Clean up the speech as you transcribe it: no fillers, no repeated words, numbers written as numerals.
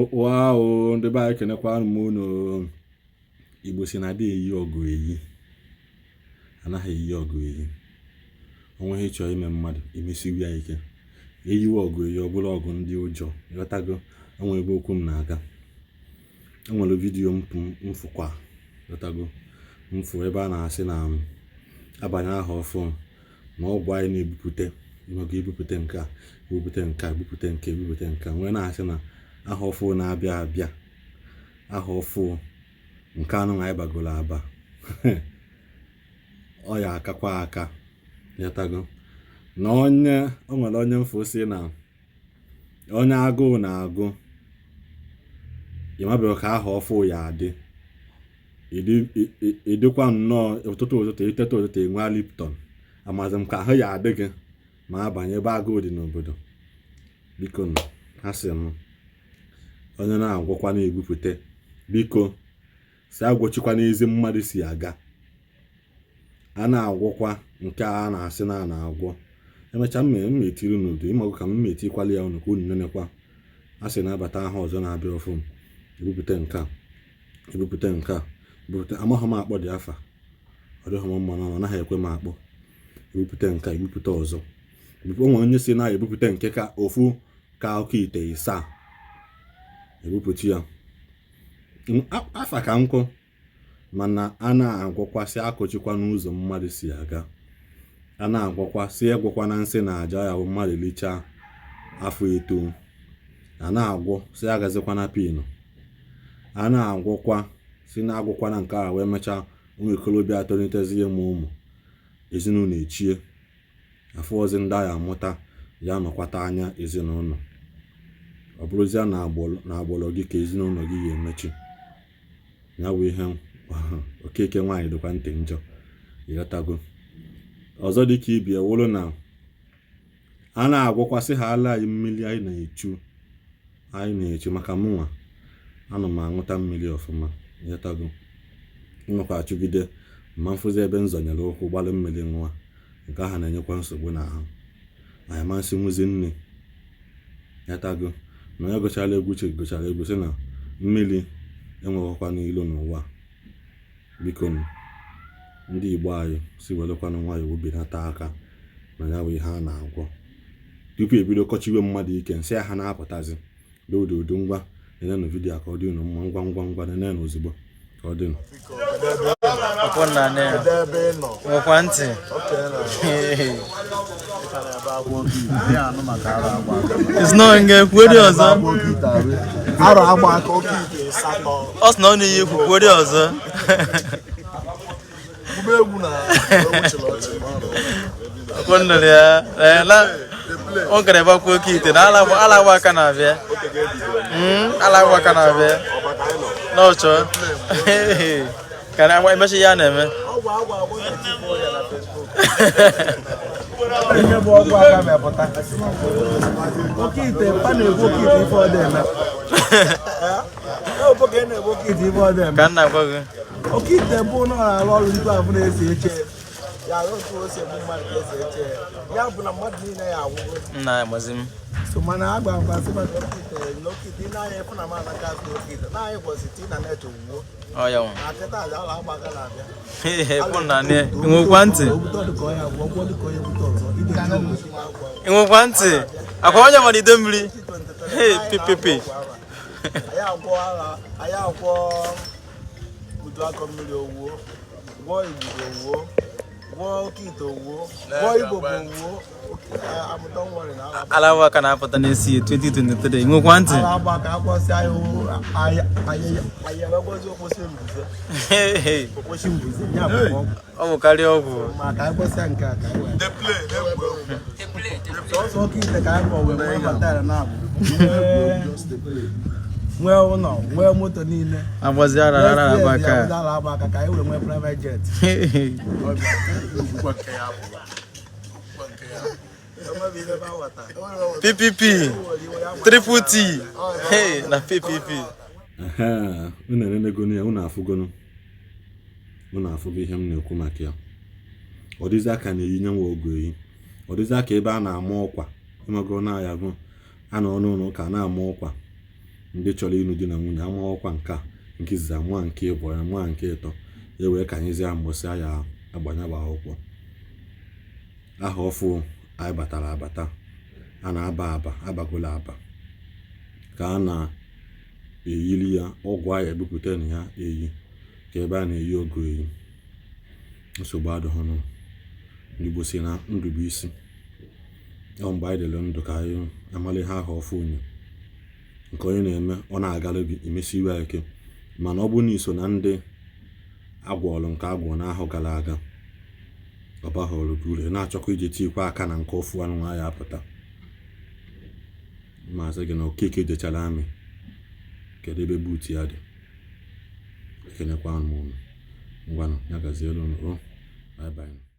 Wow, ndị be anyị kenekwa m unu. Igbo si na dị eyi ọgụ eyi, anaghị eyi ọgụ eyi. Onwe ha chọọ ime mmadụ imesiwi ya ike, eyiwe ọgụ eyi ọ bụla ọgụ ndị ụjọ. Ghọtago onwe ebe okwu m na-aga. Enwere vidiyo mfụkwa, ghọtago mfụ ebe a na-asị na abanye aha ọfụ na ọgwụ anyị na-ebupụte ịmaga ebupụte nke a ebupụte nke a ebupụte nke ebupụte nke a nwee na-asị na aha ọfụ na-abịa abịa, aha ọfụ nke anụ anyị bagoro aba ọ ya akakwa aka. Ghọtago na o nwere onye mfụ si na onye agụụ na-agụ ịmabịa ka aha ọfụ ya adị ịdịkwa nnọọ ụtụtụ itete ụtụtụ enwe Lipton amazi m ka ahụ ya adị gị ma abanye ebe agụụ dị n'obodo. Biko ha sị m onye na-agwọkwa na-ebupụte biko si agwọchikwa n'ezi mmadụ si aga. A na-agwọkwa nke a na-asị na a na-agwọ emechaa m etiri n'udo ịmagụ ka m etikwala ya unu ka unu nenekwa. A sị na-abata aha ọzọ na-abịa ọfụ ebupụte nke a ebupụte nke a ebupụte amaghị m akpọ dị afa ọ dịghị m mma na anaghị ekwe m akpọ. Ebupụte nke a ebupụte ọzọ onwe onye si na ebupụte nke ka ofu ka Oke Ite isaa ebupụta ya afa ka nkụ mana a na-agwọkwasị akụchikwa n'ụzọ mmadụ si aga. A na-agwọkwa si egwọkwa na nsị na aja ya bụ mmadụ lichaa afọ eto. A na-agwọ si agazikwa na pinu. A na-agwọkwa si na-agwọkwa na nke a wee mechaa ụmụ ikolobịa atọlitezie ma ụmụ ezinụlọ echie afọ ọzọ ndị agha amụta ya nọkwata anya ezinụlọ ọ bụrụzie na agbọrọ gị ka ezinụlọ gị ga-emechi ya bụ ihe okeke nwaanyị dịkwa ntị njọ. Ịghọtago ọzọ dịka ibi ewụrụ na a na-agwọkwasị ha ala anyị mmiri anyị na-echu maka mụnwa ana m aṅụta mmiri ọfụma. Ịghọtago nnọkwa achụgide ma mfụzi ebe nzọnyere ụkwụ gbalị mmiri nwa nke ahụ na-enyekwa nsogbu n'ahụ anyị amasị nwụzi nne. Ịghọtago na onye gụchara egwu sị na mmiri enweghịkwa n'ilo n'ụwa. Biko ndị Igbo anyị si welekwana nwayọọ webinata aka na ya bụ ihe a na-agwọ tupu ebido kọchiwe mmadụ ike nsị ha na-apụtazi dododo ngwa nenenụ vidiyo ka ọ dị unu mma ngwa nenenụ ozugbo ka ọ dị unu. Nwekwa ntị kwuo ọzọ ọ sị na ọ na-eyi ekwu kwuo ọzọ o kere ebe Akwa Oke Ite na alagba aka na-abịa alagba aka na-abịa n'ọchọ ka na emechi ya na-eme ihe bụ ọgwụ aka mepụta Oke Ite pa na-egbu Oke Ite ife ọdụ eme ka nna gwa gị Oke Ite bụ na ọ na-arụ ọrụ ndị ahụ na-ese eche ya arụ otu o si egbu mmadụ ese eche ya bụ na mmadụ niile ya agwụgo nna ya gbazi m so mana agba mgbasị maka Oke Ite na-anya efu na mana gaasị Oke Ite na-anya kwụsị tii na net owuwo ọ ya nwa akịta aja ụlọ agba aka na-abịa ịpụ na nwekwa ntị nwekwa ntị akwa onye mara ide mmiri pipipi anyị agwọ udu akọ mmiri owuwo gwọ Igbo owuwo gwọ Oke Ite owuwo gwọ Igbo bụ owuwo amụta nwere na alagba aka na-apụta n'esi 2023 nwekwa ntị agba ka akwọsị anyị agwọzi okposi mbuze ya bụ ọ bụ karịa ọgwụ maka akwọsị nke a ka ọsọ Oke Ite ka anyị kpọ wee batara na abụ nwee ụlọ nwee moto niile agbazi ara agba aka ka anyị wee nwee private jet PPP triple T na PPP unu enenego ya unu afụgo ihe m na-ekwu maka ya. Ọ dịzi aka na-eyinye nwa ogo eyi ọ dịzi aka ebe a na-ama ọkwa ịmago na ya bụ a na ọnụ ụlọ ka na-ama ọkwa ndị chọrọ ịnụ di na nwunye amaghọkwa nke a nke izizi nwa nke ịbụ ya nwa nke ịtọ ya wee ka anyị zie mgbọsị ya agbanya bụ akwụkwọ aha ọfụ anyị batara abata a na-aba abagola aba ka a na-eyiri ya ọgwụ anyị ebupụta na ya eyi ka ebe a na-eyi ogo eyi nsogbu adịghị ndị Igbo si na ndụ bụ isi ọ mgbe anyị dịrị ndụ ka anyị amala ihe aha ọfụ onye nke onye na-eme ọ na-agara gị emesi iwe ike mana ọ bụrụ na iso na ndị agwọọlụ nke agwọ n'ahụ gara aga ọ baghọrọ gị uru na-achọkwa iji tikwa aka na nke ọfụ anụ nwa ya apụta maazị gị na Okeke jechara amị kedu ebe buutu ya dị ekenekwa m unu ngwanụ ya gazielu unu bye bye